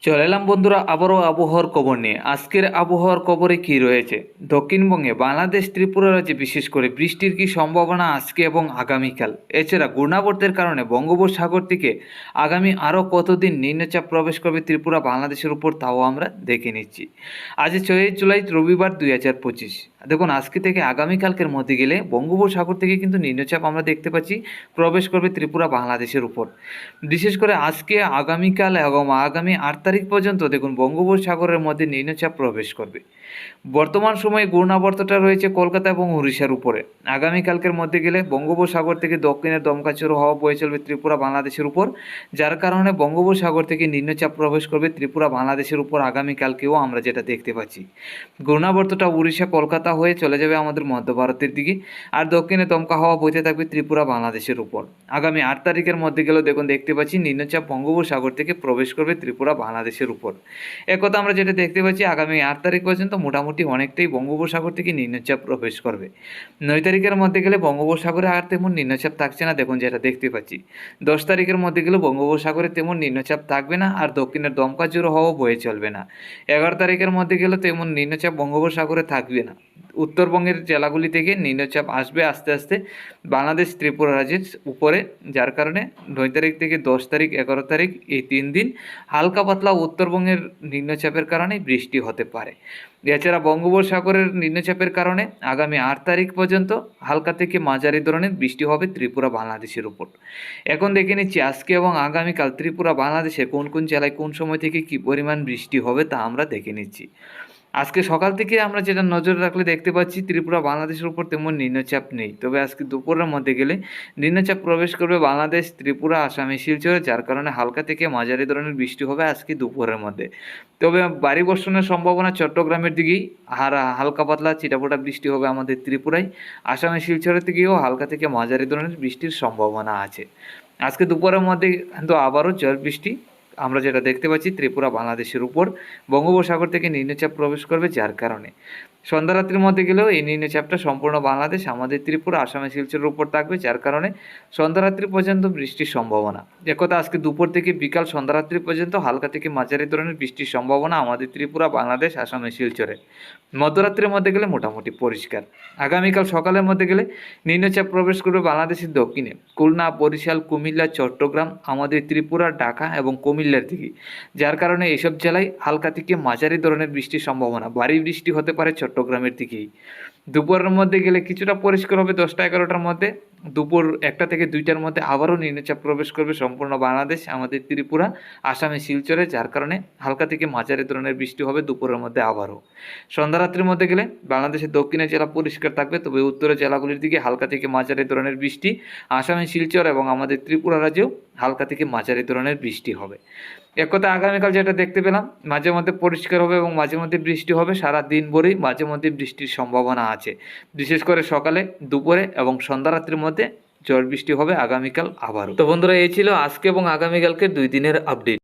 চলে এলাম বন্ধুরা আবারও আবহাওয়ার খবর নিয়ে। আজকের আবহাওয়ার খবরে কি রয়েছে? দক্ষিণবঙ্গে বাংলাদেশ ত্রিপুরা রাজ্যে বিশেষ করে বৃষ্টির কি সম্ভাবনা আজকে এবং আগামীকাল। এছাড়া ঘূর্ণাবর্তের কারণে বঙ্গোপসাগর থেকে আগামী আরও কতদিন নিম্নচাপ প্রবেশ করবে ত্রিপুরা বাংলাদেশের উপর, তাও আমরা দেখে নিচ্ছি। আজ 6 জুলাই রবিবার 2025। দেখুন, আজকে থেকে আগামীকালকের মধ্যে গেলে বঙ্গোপসাগর থেকে কিন্তু নিম্নচাপ আমরা দেখতে পাচ্ছি প্রবেশ করবে ত্রিপুরা বাংলাদেশের উপর। বিশেষ করে আজকে, আগামীকাল এবং আগামী 8 তারিখ পর্যন্ত দেখুন বঙ্গোপসাগরের মধ্যে নিম্নচাপ প্রবেশ করবে। বর্তমান সময়ে ঘূর্ণাবর্তটা রয়েছে কলকাতা এবং উড়িষ্যার উপরে। আগামীকালকের মধ্যে গেলে বঙ্গোপসাগর থেকে দক্ষিণের দমকা ঝোড়ো হাওয়া বয়ে চলবে ত্রিপুরা বাংলাদেশের উপর, যার কারণে বঙ্গোপসাগর থেকে নিম্নচাপ প্রবেশ করবে ত্রিপুরা বাংলাদেশের উপর আগামীকালকেও আমরা যেটা দেখতে পাচ্ছি। ঘূর্ণাবর্তটা উড়িষ্যা কলকাতা হয়ে চলে যাবে আমাদের মধ্য ভারতের দিকে, আর দক্ষিণে দমকা হাওয়া বইতে থাকবে ত্রিপুরা বাংলাদেশের উপর। আগামী 8 তারিখের মধ্যে গেলেও দেখুন দেখতে পাচ্ছি নিম্নচাপ বঙ্গোপসাগর থেকে প্রবেশ করবে ত্রিপুরা বাংলাদেশের উপর। একথা আমরা যেটা দেখতে পাচ্ছি, আগামী 8 তারিখ পর্যন্ত মোটামুটি অনেকটাই বঙ্গোপসাগর থেকে নিম্নচাপ প্রবেশ করবে। 9 তারিখের মধ্যে গেলে বঙ্গোপসাগরে আর তেমন নিম্নচাপ থাকছে না, দেখুন যেটা দেখতে পাচ্ছি। 10 তারিখের মধ্যে গেলে বঙ্গোপসাগরে তেমন নিম্নচাপ থাকবে না, আর দক্ষিণের দমকা ঝোড়ো হাওয়া বয়ে চলবে না। 11 তারিখের মধ্যে গেলে তেমন নিম্নচাপ বঙ্গোপসাগরে থাকবে না। উত্তরবঙ্গের জেলাগুলি থেকে নিম্নচাপ আসবে আস্তে আস্তে বাংলাদেশ ত্রিপুরা রাজ্যের উপরে, যার কারণে 9 তারিখ থেকে 10 তারিখ 11 তারিখ এই 3 দিন হালকা পাতলা উত্তরবঙ্গের নিম্নচাপের কারণে বৃষ্টি হতে পারে। এছাড়া বঙ্গোপসাগরের নিম্নচাপের কারণে আগামী 8 তারিখ পর্যন্ত হালকা থেকে মাঝারি ধরনের বৃষ্টি হবে ত্রিপুরা বাংলাদেশের উপর। এখন দেখে নিচ্ছি আজকে এবং আগামীকাল ত্রিপুরা বাংলাদেশে কোন কোন জেলায় কোন সময় থেকে কী পরিমাণ বৃষ্টি হবে তা আমরা দেখে নিচ্ছি। আজকে সকাল থেকে আমরা যেটা নজর রাখলে দেখতে পাচ্ছি ত্রিপুরা বাংলাদেশের উপর তেমন নিম্নচাপ নেই, তবে আজকে দুপুরের মধ্যে গেলে নিম্নচাপ প্রবেশ করবে বাংলাদেশ, ত্রিপুরা, আসামে, শিলচরে, যার কারণে হালকা থেকে মাঝারি ধরনের বৃষ্টি হবে আজকে দুপুরের মধ্যে। তবে ভারী বর্ষণের সম্ভাবনা চট্টগ্রামের দিকেই, আর হালকা পাতলা চিটাফোটা বৃষ্টি হবে আমাদের ত্রিপুরায়। আসামে, শিলচরের দিকেও হালকা থেকে মাঝারি ধরনের বৃষ্টির সম্ভাবনা আছে। আজকে দুপুরের মধ্যে কিন্তু আবারও ঝড় বৃষ্টি আমরা যেটা দেখতে পাচ্ছি ত্রিপুরা বাংলাদেশের উপর বঙ্গোপসাগর থেকে নিম্নচাপ প্রবেশ করবে, যার কারণে সন্ধ্যারাত্রির মধ্যে গেলেও এই নিম্নচাপটা সম্পূর্ণ বাংলাদেশ, আমাদের ত্রিপুরা, আসামে, শিলচরের উপর থাকবে, যার কারণে সন্ধ্যারাত্রি পর্যন্ত বৃষ্টির সম্ভাবনা। একথা আজকে দুপুর থেকে বিকাল সন্ধ্যারাত্রি পর্যন্ত হালকা থেকে মাঝারি ধরনের বৃষ্টির সম্ভাবনা আমাদের ত্রিপুরা, বাংলাদেশ, আসামে, শিলচরে। মধ্যরাত্রির মধ্যে গেলে মোটামুটি পরিষ্কার। আগামীকাল সকালের মধ্যে গেলে নিম্নচাপ প্রবেশ করবে বাংলাদেশের দক্ষিণে, খুলনা, বরিশাল, কুমিল্লা, চট্টগ্রাম, আমাদের ত্রিপুরা, ঢাকা এবং কুমিল্লার দিকে, যার কারণে এসব জেলায় হালকা থেকে মাঝারি ধরনের বৃষ্টির সম্ভাবনা। ভারী বৃষ্টি হতে পারে চট্টগ্রামের দিকেই। দুপুরের মধ্যে গেলে কিছুটা পরিষ্কার হবে 10টা-11টার মধ্যে। দুপুর 1টা থেকে 2টার মধ্যে আবারও নিম্নচাপ প্রবেশ করবে সম্পূর্ণ বাংলাদেশ, আমাদের ত্রিপুরা, আসামে, শিলচরে, যার কারণে হালকা থেকে মাঝারি ধরনের বৃষ্টি হবে দুপুরের মধ্যে আবারও। সন্ধ্যারাত্রির মধ্যে গেলে বাংলাদেশের দক্ষিণের জেলা পরিষ্কার থাকবে, তবে উত্তরের জেলাগুলির দিকে হালকা থেকে মাঝারি ধরনের বৃষ্টি, আসামে, শিলচর এবং আমাদের ত্রিপুরা রাজ্যেও হালকা থেকে মাঝারি ধরনের বৃষ্টি হবে। এক কথা আগামীকাল যেটা দেখতে পেলাম, মাঝে মধ্যে পরিষ্কার হবে এবং মাঝে মধ্যে বৃষ্টি হবে, সারা দিন ভরেই মাঝে মধ্যে বৃষ্টির সম্ভাবনা আছে। বিশেষ করে সকালে, দুপুরে এবং সন্ধ্যারাত্রির মধ্যে ঝড় বৃষ্টি হবে আগামীকাল আবারও। তো বন্ধুরা, এই ছিল আজকে এবং আগামীকালকে 2 দিনের আপডেট।